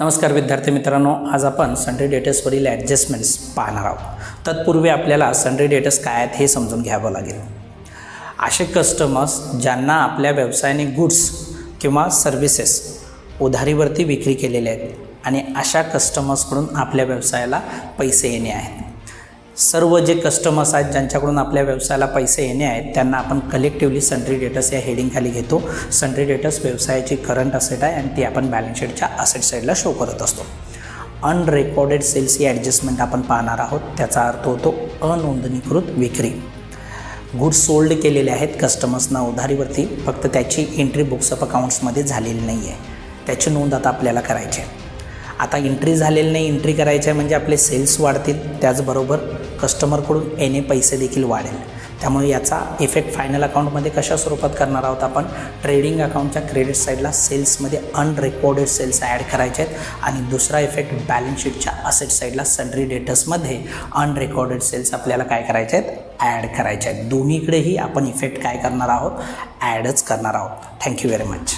नमस्कार विद्यार्थी मित्रांनो, आज आपण सन्ड्री डेटर्सवरील ॲडजस्टमेंट्स पाहणार आहोत। तत्पूर्वी आपल्याला सन्ड्री डेटर्स काय आहेत हे समजून घ्यावं लागेल। असे कस्टमर्स ज्यांना आपल्या व्यवसायाने गुड्स किंवा सर्व्हिसेस उधारीवरती विक्री केलेले आहेत आणि अशा कस्टमर्सकडून आपल्या व्यवसायाला पैसे येणे आहेत। सर्व जे कस्टमर्स आहेत ज्यांच्याकडून आपल्या व्यवसायाला पैसे येणे आहेत त्यांना आपण कलेक्टिव्हली सन्ड्री डेटर्स या हेडिंगखाली घेतो। सन्ड्री डेटर्स व्यवसायाची करंट असेट आहे आणि ती आपण बॅलन्स शीटच्या असेट साईडला शो करत असतो। अनरेकॉर्डेड सेल्स ही ॲडजस्टमेंट आपण पाहणार आहोत। त्याचा अर्थ होतो अनोंदणीकृत विक्री। गुड्स सोल्ड केलेले आहेत कस्टमर्सना उधारीवरती, फक्त त्याची एंट्री बुक्स ऑफ अकाउंट्समध्ये झालेली नाही आहे, त्याची नोंद आता आपल्याला करायची आहे। आता एंट्री झालेली नाही, एंट्री करायची आहे म्हणजे आपले सेल्स वाढतील, त्याचबरोबर कस्टमरकडून येणे पैसे देखील वाढेल। त्यामुळे याचा इफेक्ट फायनल अकाउंटमध्ये कशा स्वरूपात करणार आहोत आपण, ट्रेडिंग अकाउंटच्या क्रेडिट साईडला सेल्समध्ये अनरेकॉर्डेड सेल्स ॲड करायचे आहेत आणि दुसरा इफेक्ट बॅलन्स शीटच्या असेट साईडला सन्ड्री डेटर्समध्ये अनरेकॉर्डेड सेल्स आपल्याला काय करायचे आहेत, ॲड करायचे आहेत। दोन्हीकडेही आपण इफेक्ट काय करणार आहोत, ॲडच करणार आहोत। Thank you very much.